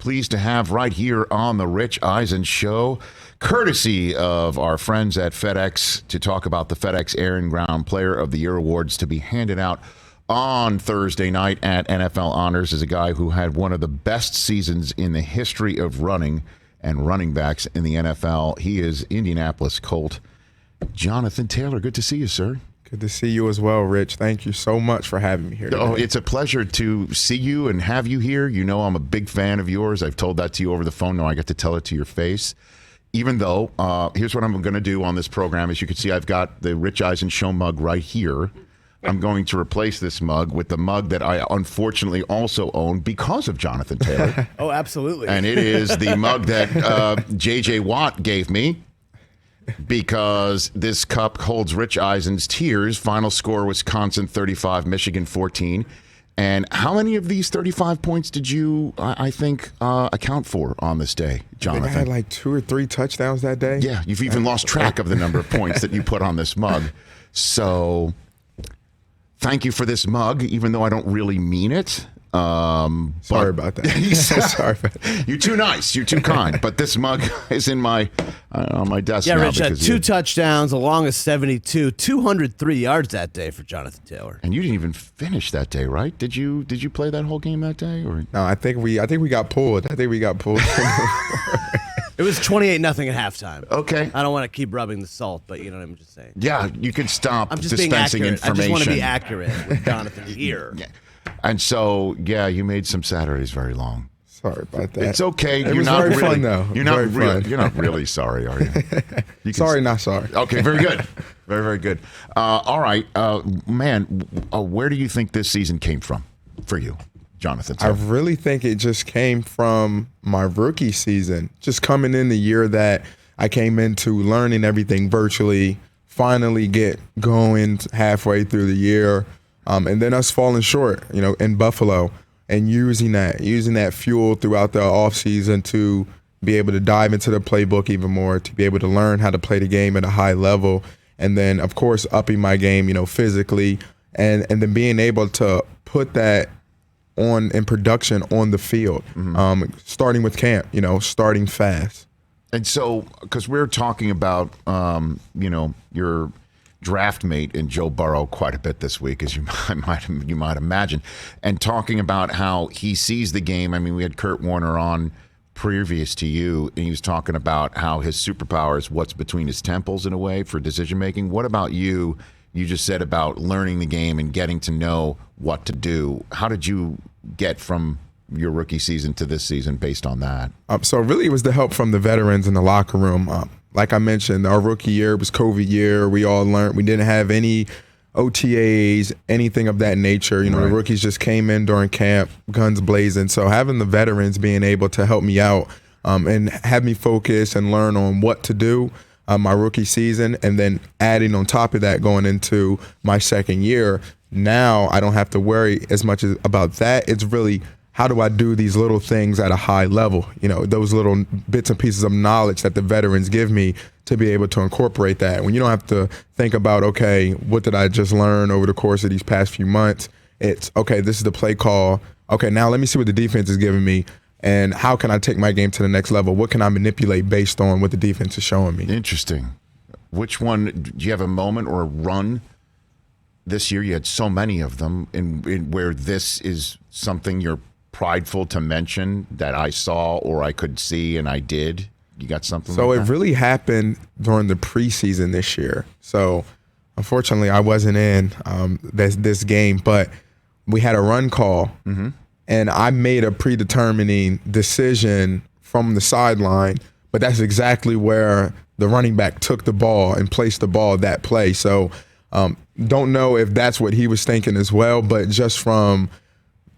pleased to have right here on the Rich Eisen Show, courtesy of our friends at FedEx, to talk about the FedEx Air and Ground Player of the Year Awards to be handed out on Thursday night at NFL Honors, is a guy who had one of the best seasons in the history of running and running backs in the NFL. He is Indianapolis Colt Jonathan Taylor. Good to see you, sir. Good to see you as well, Rich. Thank you so much for having me here today. Oh, it's a pleasure to see you and have you here. You know I'm a big fan of yours. I've told that to you over the phone. Now I get to tell it to your face. Even though, here's what I'm going to do on this program. As you can see, I've got the Rich Eisen Show mug right here. I'm going to replace this mug with the mug that I unfortunately also own because of Jonathan Taylor. Oh, absolutely. And it is the mug that J.J. Watt gave me, because this cup holds Rich Eisen's tears. Final score, Wisconsin 35, Michigan 14. And how many of these 35 points did you, I think, account for on this day, Jonathan? I think I had like 2 or 3 touchdowns that day. Yeah, you've even lost track of the number of points that you put on this mug. So thank you for this mug, even though I don't really mean it. Sorry about that. Sorry about that. You're too nice. You're too kind. But this mug is in my on my desk now. Yeah, Rich had 2 touchdowns, a long as 72, 203 yards that day for Jonathan Taylor. And you didn't even finish that day, right? Did you play that whole game that day? Or no, I think we got pulled. It was 28-0 at halftime. Okay. I don't want to keep rubbing the salt, but you know what I'm just saying. Yeah, you can stop I'm just dispensing being accurate. information. I just want to be accurate with Jonathan here. Yeah. And so, yeah, you made some Saturdays very long. Sorry about that. It's okay. It was very fun, though. You're not really sorry, are you? Sorry, not sorry. Okay, very good. Very, very good. All right, man, where do you think this season came from for you, Jonathan? I really think it just came from my rookie season. Just coming in the year that I came into learning everything virtually, finally get going halfway through the year. And then us falling short, in Buffalo, and using that fuel throughout the offseason to be able to dive into the playbook even more, to be able to learn how to play the game at a high level, and then, of course, upping my game, physically, and then being able to put that on in production on the field, starting with camp, starting fast. And so, because we're talking about, your draft mate in Joe Burrow quite a bit this week, as you might imagine, and talking about how he sees the game. I mean, we had Kurt Warner on previous to you, and he was talking about how his superpower is what's between his temples in a way for decision making. What about you? You just said about learning the game and getting to know what to do. How did you get from your rookie season to this season based on that? So really it was the help from the veterans in the locker room. Like I mentioned, our rookie year was COVID year. We all learned. We didn't have any OTAs, anything of that nature. Right. The rookies just came in during camp, guns blazing. So having the veterans being able to help me out and have me focus and learn on what to do my rookie season, and then adding on top of that going into my second year, now I don't have to worry as much about that. It's really, how do I do these little things at a high level? Those little bits and pieces of knowledge that the veterans give me to be able to incorporate that. When you don't have to think about, okay, what did I just learn over the course of these past few months? It's, okay, this is the play call. Okay, now let me see what the defense is giving me, and how can I take my game to the next level? What can I manipulate based on what the defense is showing me? Interesting. Which one, do you have a moment or a run this year? You had so many of them in where this is something you're prideful to mention that I saw or I could see and I did. You got something so like it that? Really happened during the preseason this year. So unfortunately I wasn't in this game, but we had a run call, and I made a predetermining decision from the sideline, but that's exactly where the running back took the ball and placed the ball that play. So don't know if that's what he was thinking as well, but just from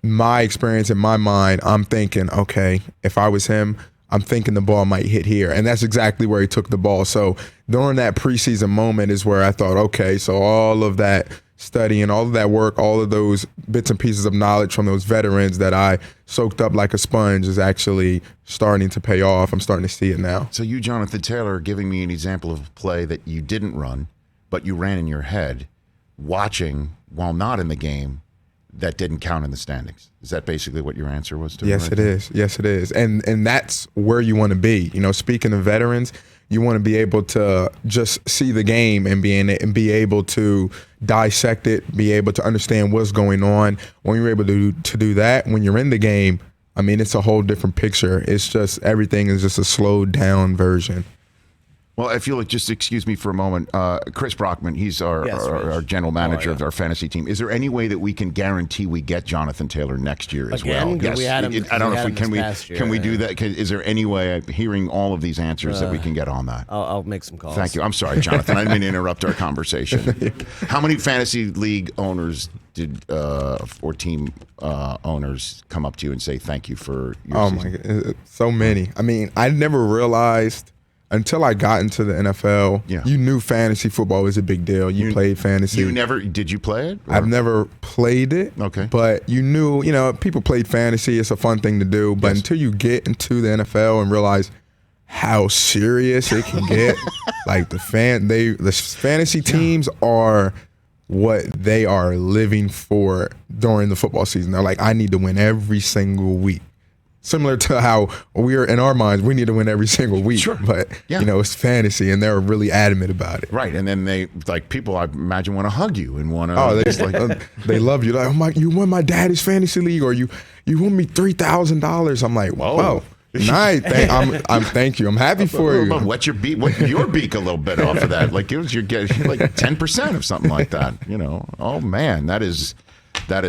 my experience in my mind, I'm thinking, okay, if I was him, I'm thinking the ball might hit here. And that's exactly where he took the ball. So during that preseason moment is where I thought, okay, so all of that studying, all of that work, all of those bits and pieces of knowledge from those veterans that I soaked up like a sponge is actually starting to pay off. I'm starting to see it now. So you, Jonathan Taylor, are giving me an example of a play that you didn't run, but you ran in your head, watching while not in the game that didn't count in the standings. Is that basically what your answer was to me? Yes, it is. Yes, it is. And that's where you want to be. You know, speaking of veterans, you want to be able to just see the game and be able to dissect it, be able to understand what's going on. When you're able to do that, when you're in the game, I mean, it's a whole different picture. It's just everything is just a slowed down version. Well, if you'll just excuse me for a moment, Chris Brockman, he's our general manager of our fantasy team. Is there any way that we can guarantee we get Jonathan Taylor next year as well? Yes. We had him, I don't know if we can we do that? Is there any way, hearing all of these answers, that we can get on that? I'll make some calls. Thank you. I'm sorry, Jonathan. I didn't mean to interrupt our conversation. How many fantasy league owners or team owners come up to you and say thank you for your season? My God, so many. I mean, I never realized until I got into the NFL, you knew fantasy football was a big deal. You played fantasy. Did you play it? Or? I've never played it. Okay. But you knew, people played fantasy. It's a fun thing to do. But until you get into the NFL and realize how serious it can get, like the fantasy teams are what they are living for during the football season. They're like, I need to win every single week. Similar to how we're in our minds, we need to win every single week. Sure. But, it's fantasy, and they're really adamant about it. Right. And then they, people, I imagine, want to hug you and want to. They just they love you. Like, you won my daddy's fantasy league, or you won me $3,000. I'm like, whoa. Nice. Thank you. I'm happy for you. Wet your beak a little bit off of that. Like, you're getting like 10% of something like that. Oh, man, that is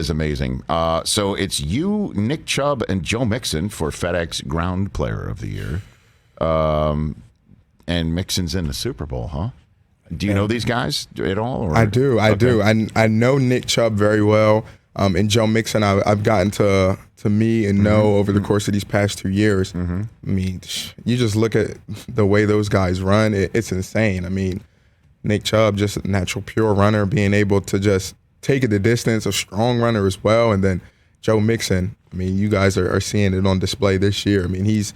amazing. So it's you, Nick Chubb, and Joe Mixon for FedEx Ground Player of the Year. And Mixon's in the Super Bowl, huh? Do you know these guys at all? Or? I do. I know Nick Chubb very well. And Joe Mixon, I've gotten to meet and know over the course of these past 2 years. I mean, you just look at the way those guys run, it's insane. I mean, Nick Chubb, just a natural pure runner, being able to just take it the distance, a strong runner as well. And then Joe Mixon, I mean, you guys are seeing it on display this year. I mean, he's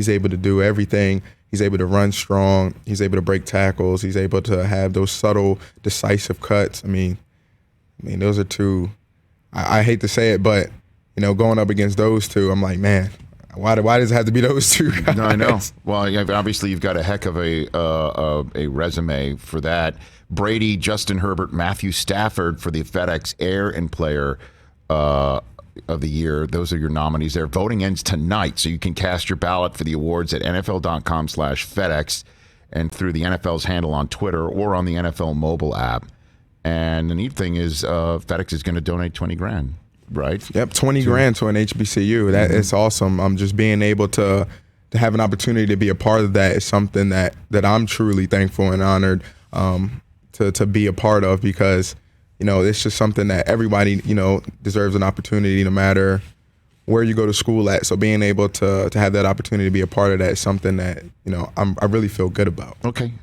able to do everything. He's able to run strong. He's able to break tackles. He's able to have those subtle, decisive cuts. I mean, those are two. I hate to say it, but going up against those two, I'm like, man, why does it have to be those two guys? No, I know. Well, obviously you've got a heck of a resume for that. Brady, Justin Herbert, Matthew Stafford for the FedEx Air and Player of the Year. Those are your nominees there. Voting ends tonight, so you can cast your ballot for the awards at NFL.com/FedEx and through the NFL's handle on Twitter or on the NFL mobile app. And the neat thing is FedEx is going to donate $20,000, right? Yep, $20,000 to an HBCU. That is awesome. Just being able to have an opportunity to be a part of that is something that I'm truly thankful and honored to be a part of, because it's just something that everybody deserves an opportunity, no matter where you go to school at. So being able to have that opportunity to be a part of that is something that I really feel good about. Okay,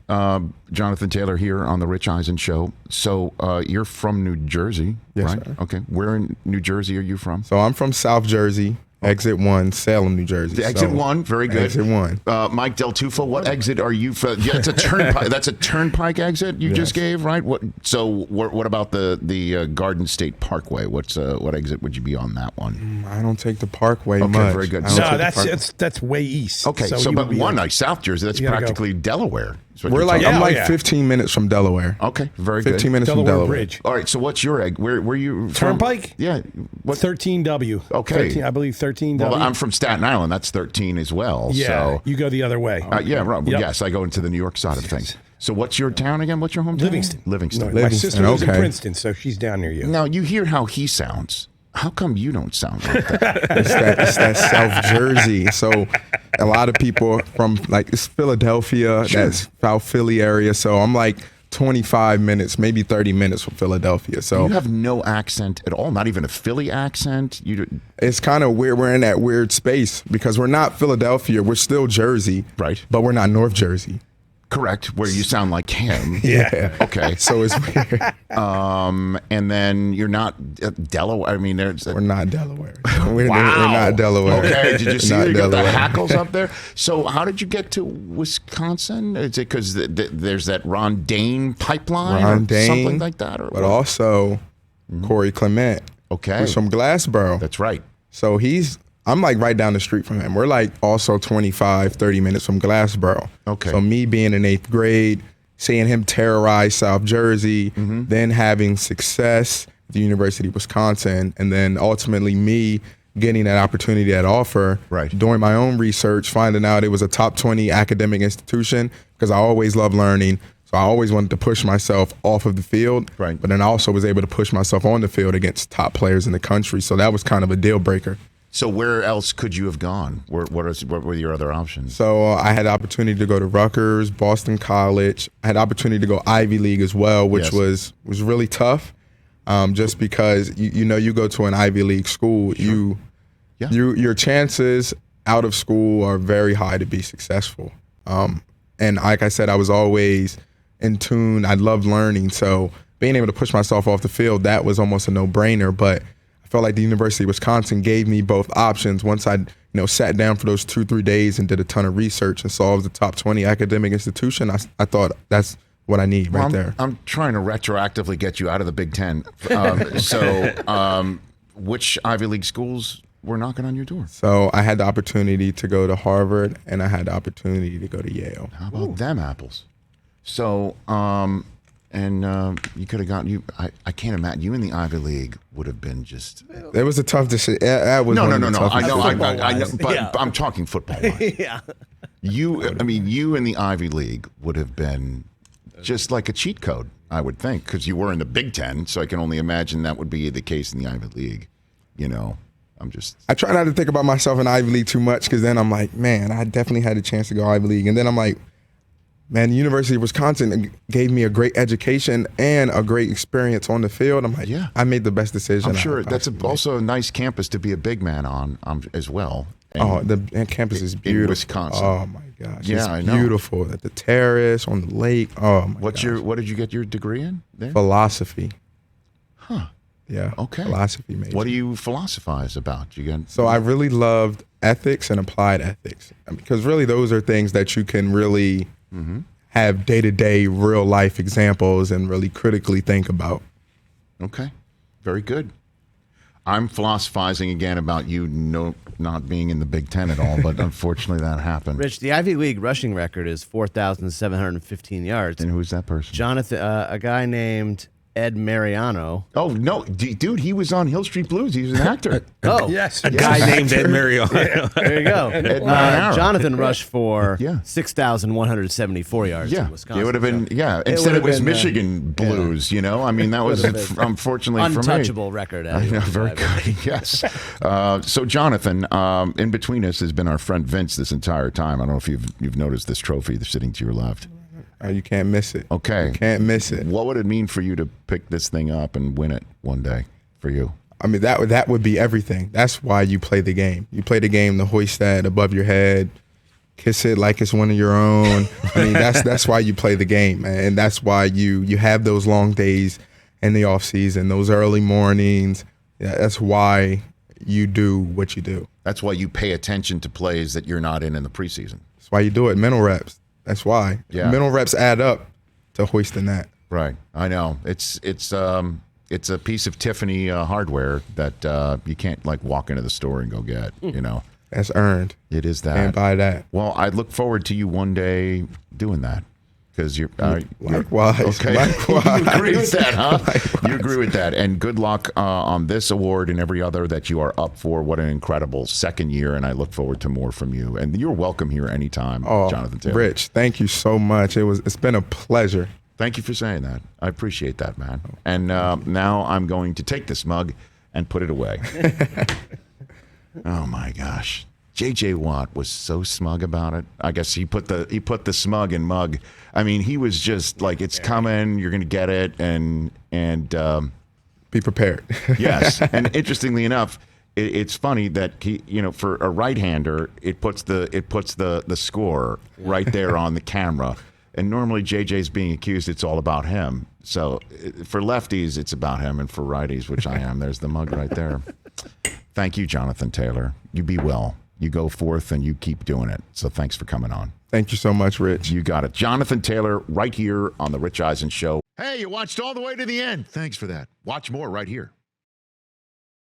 Jonathan Taylor here on the Rich Eisen Show. So you're from New Jersey, yes, right? Sir. Okay, where in New Jersey are you from? So I'm from South Jersey. Exit 1, Salem, New Jersey. The exit 1, very good. Exit 1. Mike Del Tufo, what exit are you from? Yeah, it's a turnpike. That's a turnpike exit you just gave, right? What about the Garden State Parkway? What exit would you be on that one? I don't take the Parkway much. Okay, very good. No, that's way east. Okay, so but one, South Jersey, that's practically Delaware. I'm like 15 minutes from Delaware. Okay, very good. 15 minutes from Delaware. Bridge. All right, so what's your egg? Where you from? Turnpike? Yeah. What? 13W. Okay. 13, I believe 13W. Well, I'm from Staten Island. That's 13 as well. Yeah, so. you go the other way. Yeah, right. Well, Yep. Yes, I go into the New York side of things. So what's your town again? What's your hometown? Livingston. No, My sister lives in okay. Princeton, so she's down near you. Now, you hear how he sounds. How come you don't sound like that? It's that South Jersey. So a lot of people from it's Philadelphia, that's South Philly area. So I'm like 25 minutes, maybe 30 minutes from Philadelphia. So you have no accent at all, not even a Philly accent. It's kind of weird. We're in that weird space because we're not Philadelphia. We're still Jersey, right? But we're not North Jersey. Correct, where you sound like him. Yeah. Okay. So it's weird. And then you're not Delaware. I mean, we're not Delaware. We're not Delaware. Okay. Did you see you got the Delaware. hackles up there? So how did you get to Wisconsin? Is it because there's that Ron Dane pipeline or something like that? But also Corey Clement. Okay. who's from Glassboro. That's right. So I'm like right down the street from him. We're like also 25, 30 minutes from Glassboro. Okay. So me being in 8th grade, seeing him terrorize South Jersey, then having success at the University of Wisconsin, and then ultimately me getting that opportunity, that offer, doing my own research, finding out it was a top 20 academic institution, because I always loved learning. So I always wanted to push myself off of the field, but then I also was able to push myself on the field against top players in the country. So that was kind of a deal breaker. So where else could you have gone? What were your other options? So I had the opportunity to go to Rutgers, Boston College. I had the opportunity to go Ivy League as well, which was really tough. Just because you go to an Ivy League school, your chances out of school are very high to be successful. And like I said, I was always in tune. I loved learning, so being able to push myself off the field, that was almost a no-brainer. But I felt like the University of Wisconsin gave me both options. Once I sat down for those 2-3 days and did a ton of research and saw it was the top 20 academic institution, I thought that's what I need there. I'm trying to retroactively get you out of the Big Ten. Which Ivy League schools were knocking on your door? So I had the opportunity to go to Harvard, and I had the opportunity to go to Yale. How about them apples? So, you could have gotten I can't imagine you in the Ivy League would have been just. It was a tough decision. No. I know, but I'm talking football wise. Yeah. You in the Ivy League would have been just like a cheat code, I would think, because you were in the Big Ten. So I can only imagine that would be the case in the Ivy League. I try not to think about myself in Ivy League too much, because then I'm like, man, I definitely had a chance to go Ivy League. And then I'm like, man, the University of Wisconsin gave me a great education and a great experience on the field. I'm like, I made the best decision. I'm sure that's also a nice campus to be a big man on as well. The campus is beautiful. In Wisconsin. Oh, my gosh. Yeah, I know. Beautiful. At the terrace, on the lake. Oh, my gosh. What did you get your degree in there? Philosophy. Huh. Yeah. Okay. Philosophy major. What do you philosophize about? So I really loved ethics and applied ethics, because really those are things that you can really have day-to-day real life examples and really critically think about. Okay. Very good. I'm philosophizing again about you not being in the Big Ten at all, but unfortunately that happened. Rich, the Ivy League rushing record is 4,715 yards. And who's that person? Jonathan, a guy named Ed Mariano. Oh, no. Dude, he was on Hill Street Blues. He was an actor. Yes. A guy named Ed Mariano. There you go. Ed Mariano. Jonathan rushed for 6,174 yards in Wisconsin. It would have been, instead it was Michigan Blues, that was unfortunately for me. Untouchable record. I know, very good. Yes. So Jonathan, in between us has been our friend Vince this entire time. I don't know if you've noticed this trophy that's sitting to your left. You can't miss it. Okay. You can't miss it. What would it mean for you to pick this thing up and win it one day for you? I mean, that would be everything. That's why you play the game. You play the game to hoist that above your head, kiss it like it's one of your own. I mean, that's why you play the game, man. And that's why you have those long days in the off season, those early mornings. Yeah, that's why you do what you do. That's why you pay attention to plays that you're not in the preseason. That's why you do it. Mental reps. That's why. Yeah. Mental reps add up to hoisting that. Right. I know. It's a piece of Tiffany hardware that you can't like walk into the store and go get, That's earned. It is that. Can't buy that. Well, I look forward to you one day doing that, because you're likewise. Okay. Likewise. You agree with that, huh? Likewise. You agree with that. And good luck on this award and every other that you are up for. What an incredible second year, and I look forward to more from you. And you're welcome here anytime, Jonathan Taylor. Rich, thank you so much. It's been a pleasure. Thank you for saying that. I appreciate that, man. And now I'm going to take this mug and put it away. Oh my gosh. J.J. Watt was so smug about it. I guess he put the smug in mug. I mean, he was just like, it's coming, you're going to get it, and be prepared. Yes. And interestingly enough, it's funny that he, for a right-hander, it puts the score right there on the camera. And normally JJ's being accused, it's all about him. So for lefties, it's about him, and for righties, which I am, there's the mug right there. Thank you, Jonathan Taylor. You be well. You go forth and you keep doing it. So thanks for coming on. Thank you so much, Rich. You got it. Jonathan Taylor right here on The Rich Eisen Show. Hey, you watched all the way to the end. Thanks for that. Watch more right here.